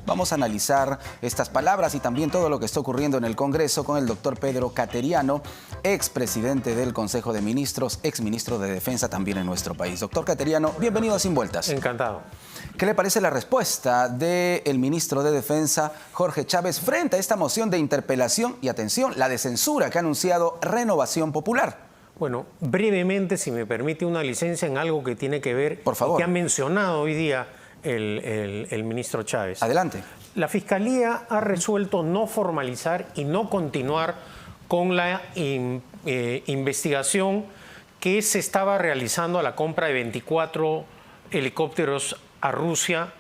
Vamos a analizar estas palabras y también todo lo que está ocurriendo en el Congreso con el doctor Pedro Cateriano, expresidente del Consejo de Ministros, exministro de Defensa también en nuestro país. Doctor Cateriano, bienvenido a Sin Vueltas. Encantado. ¿Qué le parece la respuesta del ministro de Defensa, Jorge Chávez, frente a esta moción de interpelación y, atención, la de censura que ha anunciado Renovación Popular? Bueno, brevemente, si me permite una licencia en algo que tiene que ver, por favor, que ha mencionado hoy día el ministro Chávez. Adelante. La Fiscalía ha resuelto no formalizar y no continuar con la investigación que se estaba realizando a la compra de 24 helicópteros a Rusia.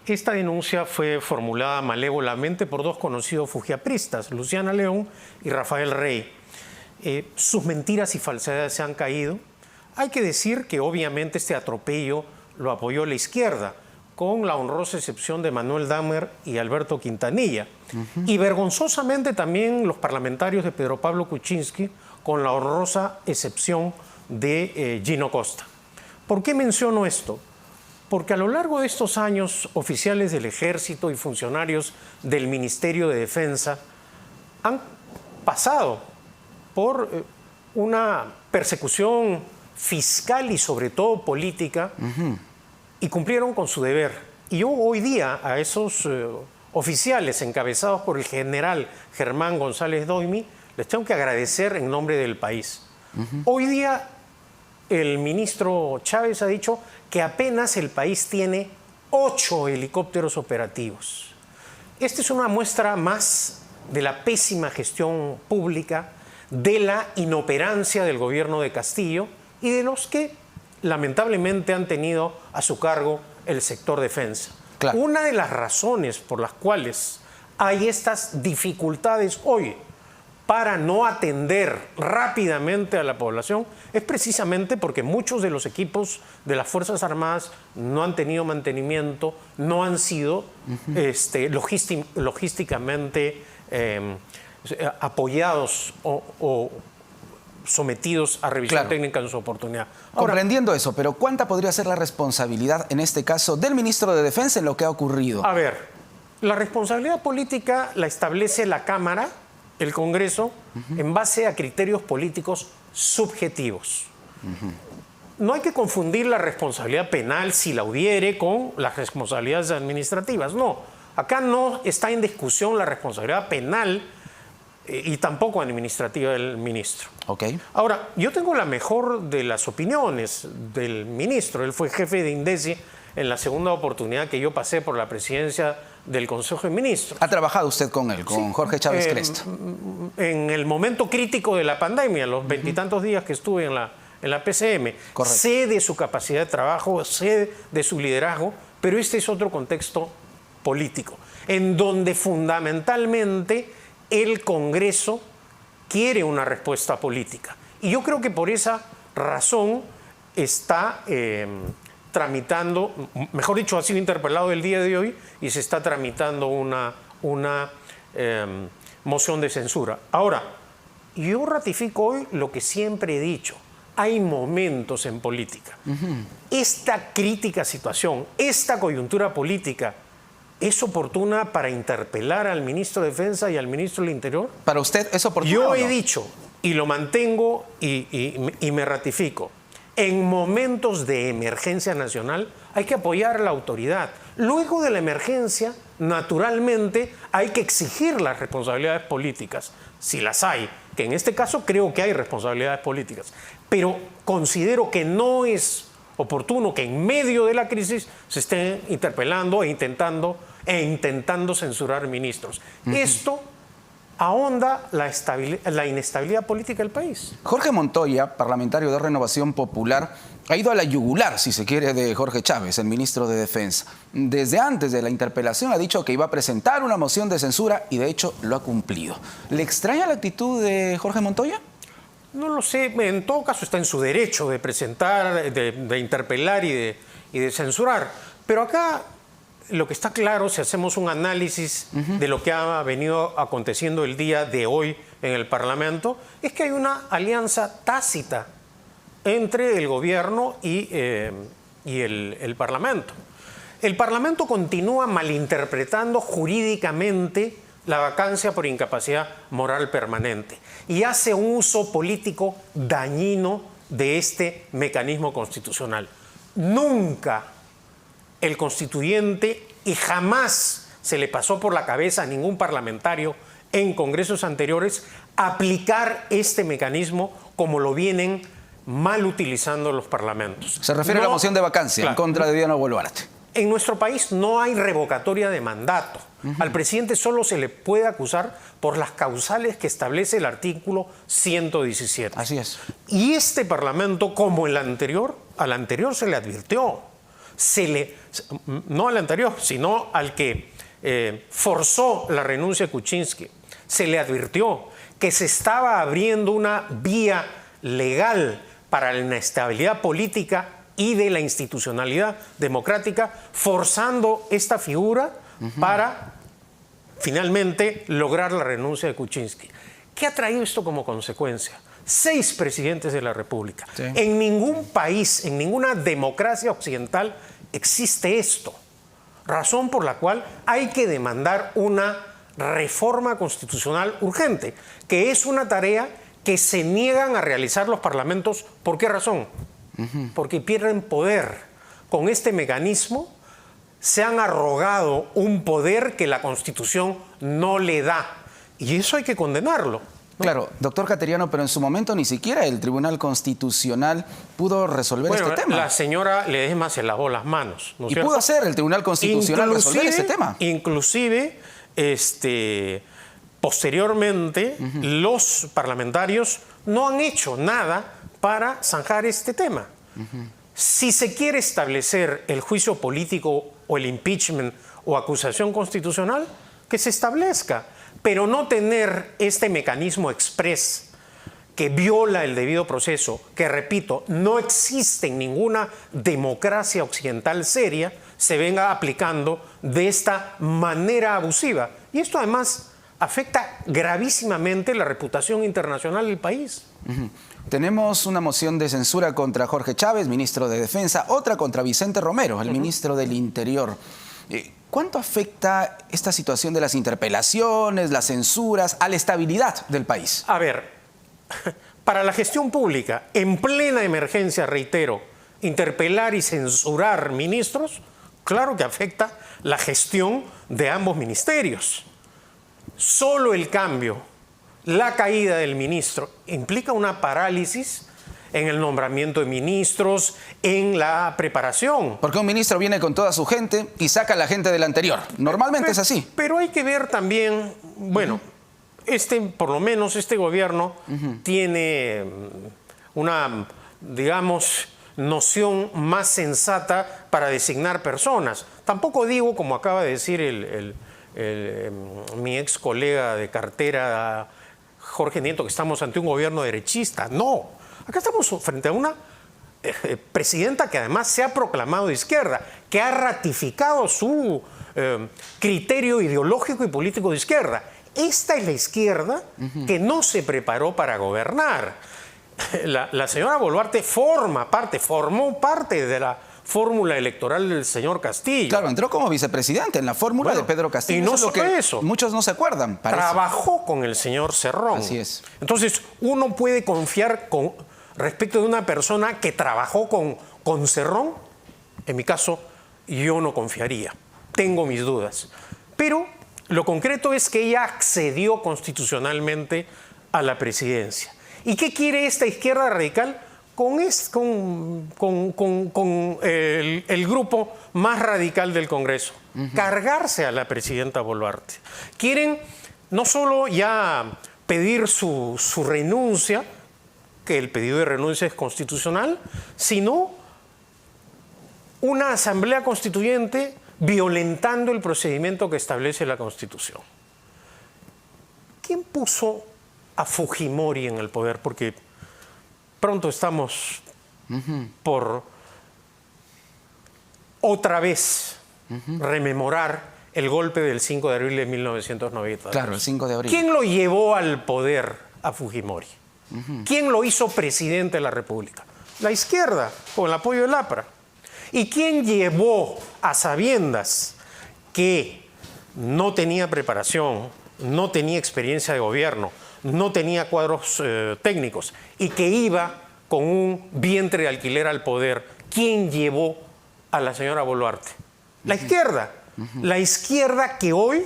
Esta denuncia fue formulada malévolamente por dos conocidos fujiapristas, Luciana León y Rafael Rey. Sus mentiras y falsedades se han caído. Hay que decir que obviamente este atropello lo apoyó la izquierda, con la honrosa excepción de Manuel Dahmer y Alberto Quintanilla. Y vergonzosamente también los parlamentarios de Pedro Pablo Kuczynski, con la honrosa excepción de Gino Costa. ¿Por qué menciono esto? Porque a lo largo de estos años, oficiales del Ejército y funcionarios del Ministerio de Defensa han pasado por una persecución fiscal y sobre todo política, y cumplieron con su deber. Y yo hoy día a esos oficiales encabezados por el general Germán González Doimi les tengo que agradecer en nombre del país. Hoy día el ministro Chávez ha dicho que apenas el país tiene 8 helicópteros operativos. Esta es una muestra más de la pésima gestión pública, de la inoperancia del gobierno de Castillo y de los que lamentablemente han tenido a su cargo el sector defensa. Claro. Una de las razones por las cuales hay estas dificultades hoy para no atender rápidamente a la población es precisamente porque muchos de los equipos de las Fuerzas Armadas no han tenido mantenimiento, no han sido logísticamente apoyados o sometidos a revisión técnica en su oportunidad. Ahora, comprendiendo eso, pero ¿cuánta podría ser la responsabilidad, en este caso, del ministro de Defensa en lo que ha ocurrido? A ver, la responsabilidad política la establece la Cámara, el Congreso, en base a criterios políticos subjetivos. No hay que confundir la responsabilidad penal, si la hubiere, con las responsabilidades administrativas. No, acá no está en discusión la responsabilidad penal y tampoco administrativa del ministro. Okay. Ahora, yo tengo la mejor de las opiniones del ministro. Él fue jefe de INDECI en la segunda oportunidad que yo pasé por la presidencia del Consejo de Ministros. ¿Ha trabajado usted con él, con Jorge Chávez Cresta? En el momento crítico de la pandemia, los veintitantos días que estuve en la PCM. Correcto. Sé de su capacidad de trabajo, sé de su liderazgo, pero este es otro contexto político, en donde fundamentalmente el Congreso quiere una respuesta política. Y yo creo que por esa razón está tramitando, mejor dicho, ha sido interpelado el día de hoy y se está tramitando una moción de censura. Ahora, yo ratifico hoy lo que siempre he dicho. Hay momentos en política. Esta crítica situación, esta coyuntura política, ¿es oportuna para interpelar al ministro de Defensa y al ministro del Interior? ¿Para usted es oportuno? Yo ¿o no? he dicho, y lo mantengo y me ratifico, en momentos de emergencia nacional hay que apoyar a la autoridad. Luego de la emergencia, naturalmente, hay que exigir las responsabilidades políticas, si las hay, que en este caso creo que hay responsabilidades políticas. Pero considero que no es oportuno que en medio de la crisis se estén interpelando e intentando censurar ministros. Esto ahonda la inestabilidad política del país. Jorge Montoya, parlamentario de Renovación Popular, ha ido a la yugular, si se quiere, de Jorge Chávez, el ministro de Defensa. Desde antes de la interpelación ha dicho que iba a presentar una moción de censura y de hecho lo ha cumplido. ¿Le extraña la actitud de Jorge Montoya? No lo sé, en todo caso está en su derecho de presentar, de interpelar y de censurar. Pero acá lo que está claro, si hacemos un análisis de lo que ha venido aconteciendo el día de hoy en el Parlamento, es que hay una alianza tácita entre el gobierno y el Parlamento. el Parlamento continúa malinterpretando jurídicamente la vacancia por incapacidad moral permanente y hace un uso político dañino de este mecanismo constitucional. Nunca el constituyente, y jamás se le pasó por la cabeza a ningún parlamentario en congresos anteriores, aplicar este mecanismo como lo vienen mal utilizando los parlamentos. Se refiere a la moción de vacancia en contra de Dina Boluarte. En nuestro país no hay revocatoria de mandato. Al presidente solo se le puede acusar por las causales que establece el artículo 117. Así es. Y este Parlamento, como el anterior, al anterior se le advirtió. No al anterior, sino al que forzó la renuncia de Kuczynski. Se le advirtió que se estaba abriendo una vía legal para la inestabilidad política y de la institucionalidad democrática, forzando esta figura para finalmente lograr la renuncia de Kuczynski. ¿Qué ha traído esto como consecuencia? 6 presidentes de la República. Sí. En ningún país, en ninguna democracia occidental existe esto. Razón por la cual hay que demandar una reforma constitucional urgente, que es una tarea que se niegan a realizar los parlamentos. ¿Por qué razón? Porque pierden poder. Con este mecanismo se han arrogado un poder que la Constitución no le da. Y eso hay que condenarlo, ¿no? Claro, doctor Cateriano, pero en su momento ni siquiera el Tribunal Constitucional pudo resolver este tema. La señora Ledesma se lavó las manos, ¿no es cierto? Pudo hacer el Tribunal Constitucional resolver este tema. Inclusive, posteriormente, los parlamentarios no han hecho nada para zanjar este tema. Si se quiere establecer el juicio político o el impeachment o acusación constitucional, que se establezca, pero no tener este mecanismo express que viola el debido proceso, que repito, no existe en ninguna democracia occidental seria, se venga aplicando de esta manera abusiva. Y esto además afecta gravísimamente la reputación internacional del país. Tenemos una moción de censura contra Jorge Chávez, ministro de Defensa, otra contra Vicente Romero, el ministro del Interior. ¿Cuánto afecta esta situación de las interpelaciones, las censuras, a la estabilidad del país? A ver, para la gestión pública, en plena emergencia, reitero, interpelar y censurar ministros, claro que afecta la gestión de ambos ministerios. Solo el cambio, la caída del ministro, implica una parálisis en el nombramiento de ministros, en la preparación. Porque un ministro viene con toda su gente y saca a la gente del anterior. Normalmente es así. Pero hay que ver también, bueno, por lo menos este gobierno tiene una, digamos, noción más sensata para designar personas. Tampoco digo, como acaba de decir mi ex colega de cartera, Jorge Nieto, que estamos ante un gobierno derechista. No. Acá estamos frente a una presidenta que además se ha proclamado de izquierda, que ha ratificado su criterio ideológico y político de izquierda. Esta es la izquierda que no se preparó para gobernar. La señora Boluarte formó parte de la fórmula electoral del señor Castillo. Claro, entró como vicepresidente en la fórmula de Pedro Castillo. Y no solo eso. Muchos no se acuerdan. Trabajó con el señor Cerrón. Así es. Entonces, uno puede confiar respecto de una persona que trabajó con Cerrón. En mi caso, yo no confiaría. Tengo mis dudas. Pero lo concreto es que ella accedió constitucionalmente a la presidencia. ¿Y qué quiere esta izquierda radical? Con el grupo más radical del Congreso. Cargarse a la presidenta Boluarte. Quieren no solo ya pedir su renuncia, que el pedido de renuncia es constitucional, sino una asamblea constituyente violentando el procedimiento que establece la Constitución. ¿Quién puso a Fujimori en el poder? Porque pronto estamos por otra vez rememorar el golpe del 5 de abril de 1992. Claro, el 5 de abril. ¿Quién lo llevó al poder a Fujimori? ¿Quién lo hizo presidente de la República? La izquierda, con el apoyo del APRA. ¿Y quién llevó a sabiendas que no tenía preparación, no tenía experiencia de gobierno, no tenía cuadros técnicos y que iba con un vientre de alquiler al poder? ¿Quién llevó a la señora Boluarte? La izquierda. La izquierda que hoy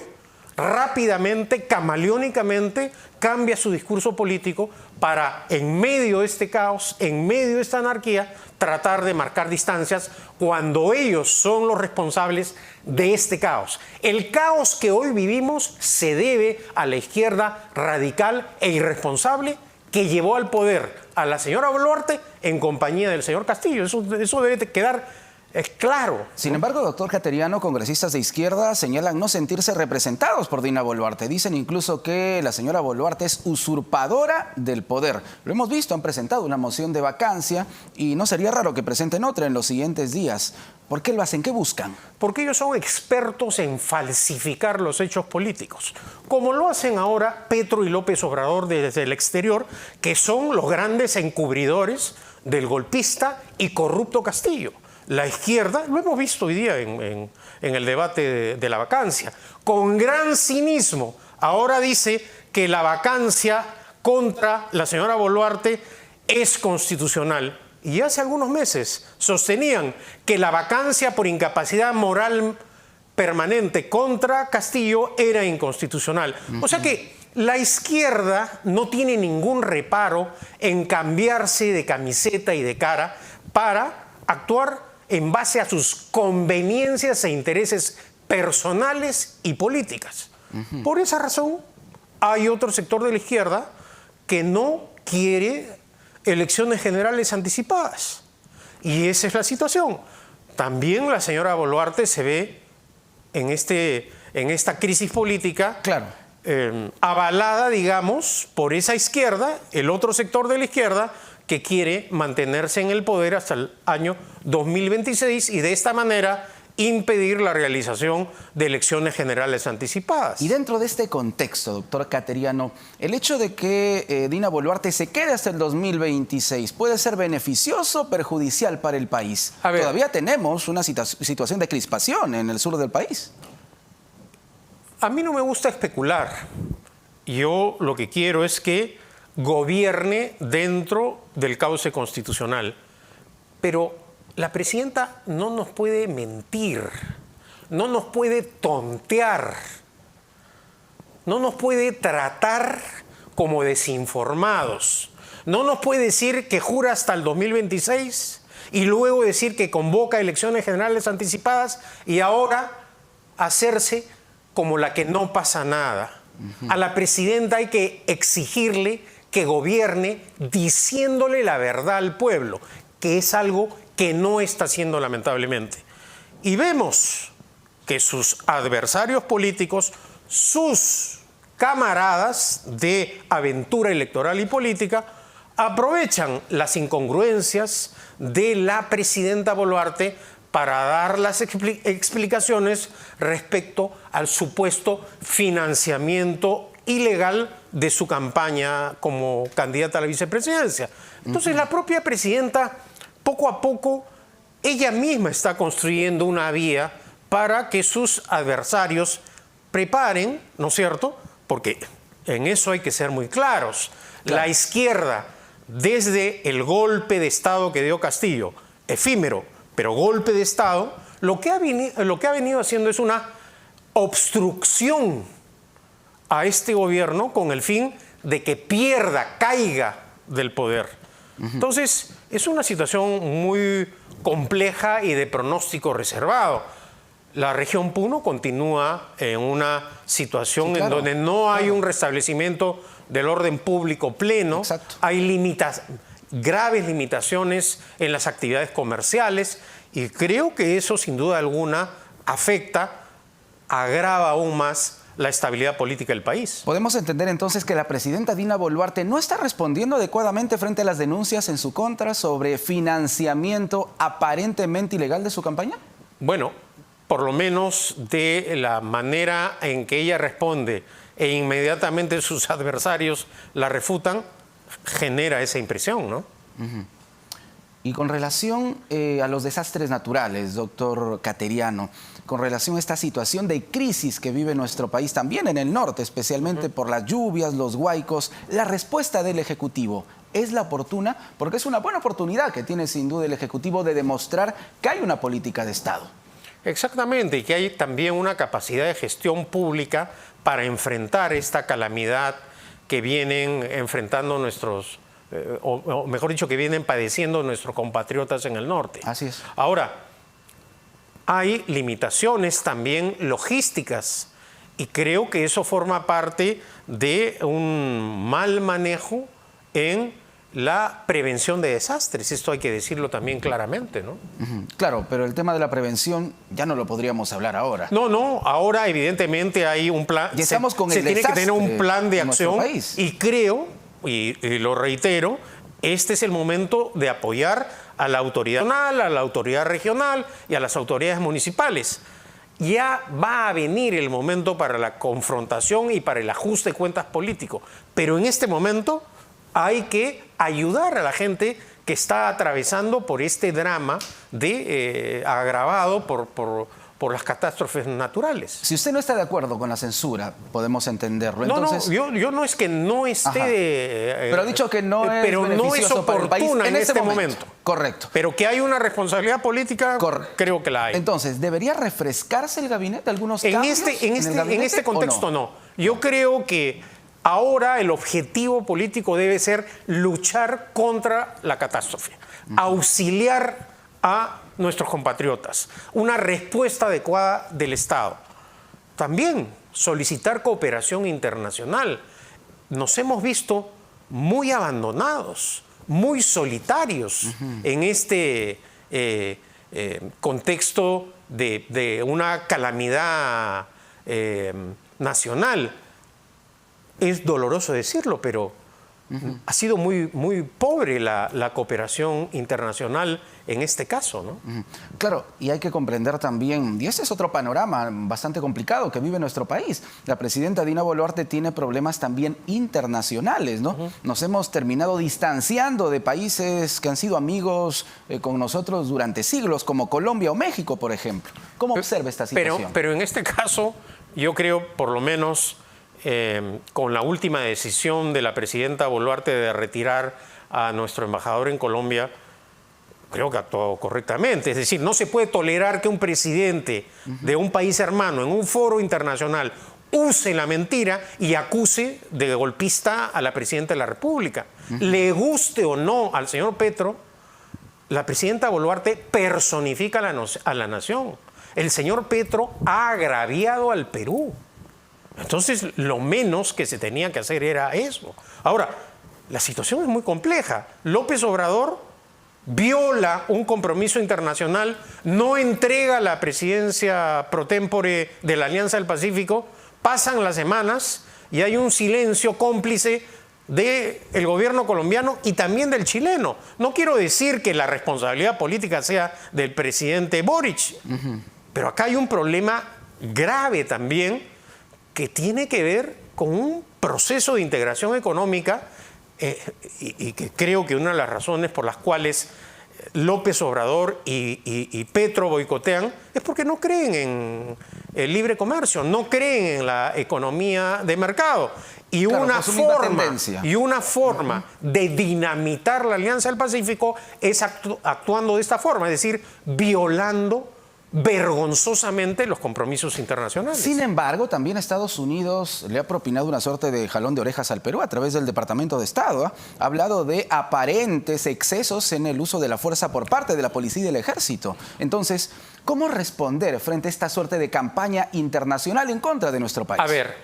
rápidamente, camaleónicamente, cambia su discurso político para, en medio de este caos, en medio de esta anarquía, tratar de marcar distancias cuando ellos son los responsables de este caos. El caos que hoy vivimos se debe a la izquierda radical e irresponsable que llevó al poder a la señora Boluarte en compañía del señor Castillo. Eso debe quedar claro. Sin embargo, doctor Cateriano, congresistas de izquierda señalan no sentirse representados por Dina Boluarte. Dicen incluso que la señora Boluarte es usurpadora del poder. Lo hemos visto, han presentado una moción de vacancia y no sería raro que presenten otra en los siguientes días. ¿Por qué lo hacen? ¿Qué buscan? Porque ellos son expertos en falsificar los hechos políticos, como lo hacen ahora Petro y López Obrador desde el exterior, que son los grandes encubridores del golpista y corrupto Castillo. La izquierda, lo hemos visto hoy día en el debate de la vacancia, con gran cinismo, ahora dice que la vacancia contra la señora Boluarte es constitucional. Y hace algunos meses sostenían que la vacancia por incapacidad moral permanente contra Castillo era inconstitucional. O sea que la izquierda no tiene ningún reparo en cambiarse de camiseta y de cara para actuar en base a sus conveniencias e intereses personales y políticas. Por esa razón, hay otro sector de la izquierda que no quiere elecciones generales anticipadas. Y esa es la situación. También la señora Boluarte se ve en esta crisis política, claro, avalada, digamos, por esa izquierda, el otro sector de la izquierda, que quiere mantenerse en el poder hasta el año 2026 y de esta manera impedir la realización de elecciones generales anticipadas. Y dentro de este contexto, doctor Cateriano, el hecho de que Dina Boluarte se quede hasta el 2026 puede ser beneficioso o perjudicial para el país. Todavía tenemos una situación de crispación en el sur del país. A mí no me gusta especular. Yo lo que quiero es que gobierne dentro del cauce constitucional. Pero la presidenta no nos puede mentir, no nos puede tontear, no nos puede tratar como desinformados, no nos puede decir que jura hasta el 2026 y luego decir que convoca elecciones generales anticipadas y ahora hacerse como la que no pasa nada. A la presidenta hay que exigirle que gobierne diciéndole la verdad al pueblo, que es algo que no está haciendo lamentablemente. Y vemos que sus adversarios políticos, sus camaradas de aventura electoral y política, aprovechan las incongruencias de la presidenta Boluarte para dar las explicaciones respecto al supuesto financiamiento ilegal de su campaña como candidata a la vicepresidencia. Entonces, la propia presidenta, poco a poco, ella misma está construyendo una vía para que sus adversarios preparen, ¿no es cierto? Porque en eso hay que ser muy claros. Claro. La izquierda, desde el golpe de Estado que dio Castillo, efímero, pero golpe de Estado, lo que ha venido haciendo es una obstrucción a este gobierno con el fin de que pierda, caiga del poder. Entonces, es una situación muy compleja y de pronóstico reservado. La región Puno continúa en una situación en donde no hay un restablecimiento del orden público pleno. Exacto. Hay graves limitaciones en las actividades comerciales y creo que eso sin duda alguna afecta, agrava aún más la estabilidad política del país. ¿Podemos entender entonces que la presidenta Dina Boluarte no está respondiendo adecuadamente frente a las denuncias en su contra sobre financiamiento aparentemente ilegal de su campaña? Bueno, por lo menos de la manera en que ella responde e inmediatamente sus adversarios la refutan, genera esa impresión, ¿no? Y con relación a los desastres naturales, doctor Cateriano, con relación a esta situación de crisis que vive nuestro país, también en el norte, especialmente por las lluvias, los huaicos, la respuesta del Ejecutivo es la oportuna, porque es una buena oportunidad que tiene sin duda el Ejecutivo de demostrar que hay una política de Estado. Exactamente, y que hay también una capacidad de gestión pública para enfrentar esta calamidad que vienen enfrentando nuestros, o mejor dicho, que vienen padeciendo nuestros compatriotas en el norte. Así es. Ahora, hay limitaciones también logísticas y creo que eso forma parte de un mal manejo en la prevención de desastres. Esto hay que decirlo también claramente, ¿no? Claro, pero el tema de la prevención ya no lo podríamos hablar ahora. No, ahora evidentemente hay un plan. Ya estamos con el se tiene que tener un plan de en nuestro acción país. y creo, y lo reitero, este es el momento de apoyar a la autoridad nacional, a la autoridad regional y a las autoridades municipales. Ya va a venir el momento para la confrontación y para el ajuste de cuentas político, pero en este momento hay que ayudar a la gente que está atravesando por este drama agravado por las catástrofes naturales. Si usted no está de acuerdo con la censura, podemos entenderlo. Entonces, yo no es que no esté... pero ha dicho que no es pero no es beneficioso para el país oportuna en este momento. Correcto. Pero que hay una responsabilidad política, creo que la hay. Entonces, ¿debería refrescarse el gabinete? ¿Algunos cambios en este contexto no? Yo creo que ahora el objetivo político debe ser luchar contra la catástrofe, auxiliar a nuestros compatriotas, una respuesta adecuada del Estado. También solicitar cooperación internacional. Nos hemos visto muy abandonados, muy solitarios en este contexto de una calamidad nacional. Es doloroso decirlo, pero ha sido muy pobre la cooperación internacional en este caso, ¿no? Claro, y hay que comprender también, y ese es otro panorama bastante complicado que vive nuestro país. La presidenta Dina Boluarte tiene problemas también internacionales, ¿no? Nos hemos terminado distanciando de países que han sido amigos con nosotros durante siglos, como Colombia o México, por ejemplo. ¿Cómo observa esta situación? Pero en este caso, yo creo, por lo menos, con la última decisión de la presidenta Boluarte de retirar a nuestro embajador en Colombia, creo que actuó correctamente. Es decir, no se puede tolerar que un presidente de un país hermano en un foro internacional use la mentira y acuse de golpista a la presidenta de la República. Le guste o no al señor Petro, la presidenta Boluarte personifica a la nación. El señor Petro ha agraviado al Perú. Entonces, lo menos que se tenía que hacer era eso. Ahora, la situación es muy compleja. López Obrador viola un compromiso internacional, no entrega la presidencia pro tempore de la Alianza del Pacífico, pasan las semanas y hay un silencio cómplice del gobierno colombiano y también del chileno. No quiero decir que la responsabilidad política sea del presidente Boric, pero acá hay un problema grave también que tiene que ver con un proceso de integración económica y que creo que una de las razones por las cuales López Obrador y Petro boicotean es porque no creen en el libre comercio, no creen en la economía de mercado. Y, claro, una forma de dinamitar la Alianza del Pacífico es actuando de esta forma, es decir, violando vergonzosamente los compromisos internacionales. Sin embargo, también Estados Unidos le ha propinado una suerte de jalón de orejas al Perú a través del Departamento de Estado. Ha hablado de aparentes excesos en el uso de la fuerza por parte de la policía y del ejército. Entonces, ¿cómo responder frente a esta suerte de campaña internacional en contra de nuestro país? A ver,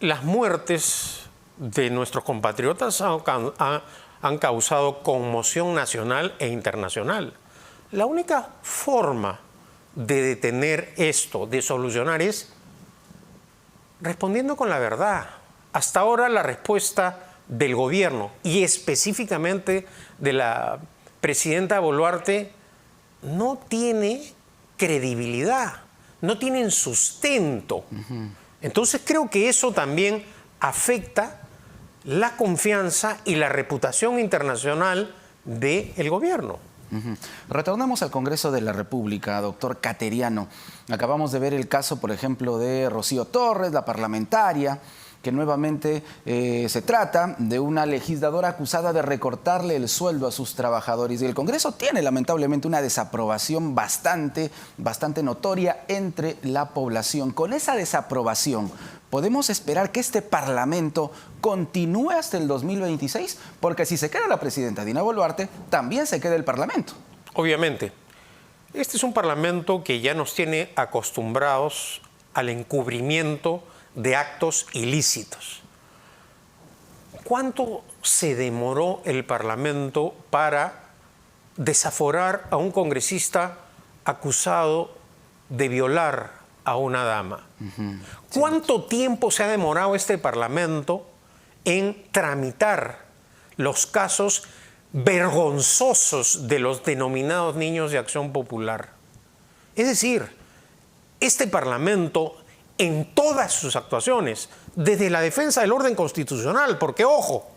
las muertes de nuestros compatriotas han causado conmoción nacional e internacional. La única forma de detener esto, de solucionar, es respondiendo con la verdad. Hasta ahora la respuesta del gobierno y específicamente de la presidenta Boluarte no tiene credibilidad, no tienen sustento. Entonces creo que eso también afecta la confianza y la reputación internacional del gobierno. Retornemos al Congreso de la República, doctor Cateriano. Acabamos de ver el caso, por ejemplo, de Rocío Torres, la parlamentaria, que nuevamente se trata de una legisladora acusada de recortarle el sueldo a sus trabajadores. Y el Congreso tiene lamentablemente una desaprobación bastante notoria entre la población. Con esa desaprobación, ¿podemos esperar que este Parlamento continúe hasta el 2026? Porque si se queda la presidenta Dina Boluarte, también se queda el Parlamento. Obviamente. Este es un Parlamento que ya nos tiene acostumbrados al encubrimiento de actos ilícitos. ¿Cuánto se demoró el Parlamento para desaforar a un congresista acusado de violar a una dama? ¿Cuánto tiempo se ha demorado este Parlamento en tramitar los casos vergonzosos de los denominados niños de Acción Popular? Es decir, este Parlamento, en todas sus actuaciones, desde la defensa del orden constitucional, porque, ojo,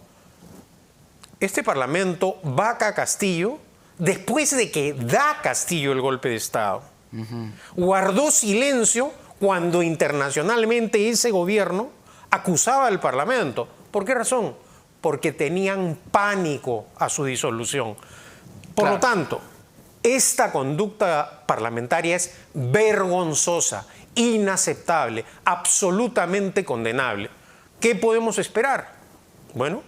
este Parlamento vaca a Castillo después de que da Castillo el golpe de Estado. Guardó silencio cuando internacionalmente ese gobierno acusaba al Parlamento. ¿Por qué razón? Porque tenían pánico a su disolución. Por lo tanto, esta conducta parlamentaria es vergonzosa, inaceptable, absolutamente condenable. ¿Qué podemos esperar? Bueno,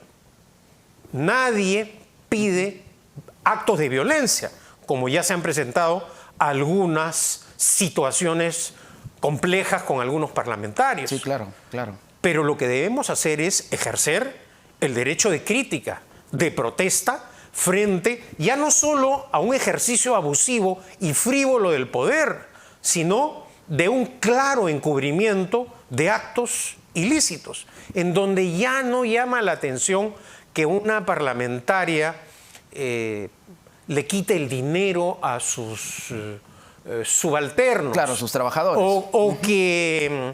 nadie pide actos de violencia, como ya se han presentado algunas situaciones complejas con algunos parlamentarios. Sí, claro, claro. Pero lo que debemos hacer es ejercer el derecho de crítica, de protesta, frente ya no solo a un ejercicio abusivo y frívolo del poder, sino de un claro encubrimiento de actos ilícitos, en donde ya no llama la atención que una parlamentaria le quite el dinero a sus subalternos. Claro, sus trabajadores. O que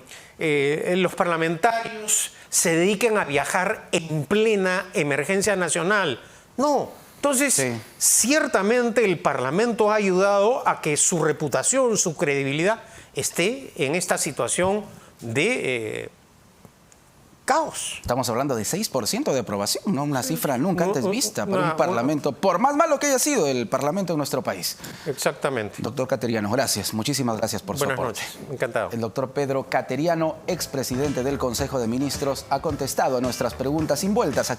los parlamentarios se dediquen a viajar en plena emergencia nacional. No. Entonces, ciertamente el Parlamento ha ayudado a que su reputación, su credibilidad esté en esta situación de caos. Estamos hablando de 6% de aprobación, ¿no? Una cifra nunca antes vista para un Parlamento, por más malo que haya sido el Parlamento en nuestro país. Exactamente. Doctor Cateriano, gracias. Muchísimas gracias por su aporte. Buenas noches. Encantado. El doctor Pedro Cateriano, expresidente del Consejo de Ministros, ha contestado a nuestras preguntas envueltas aquí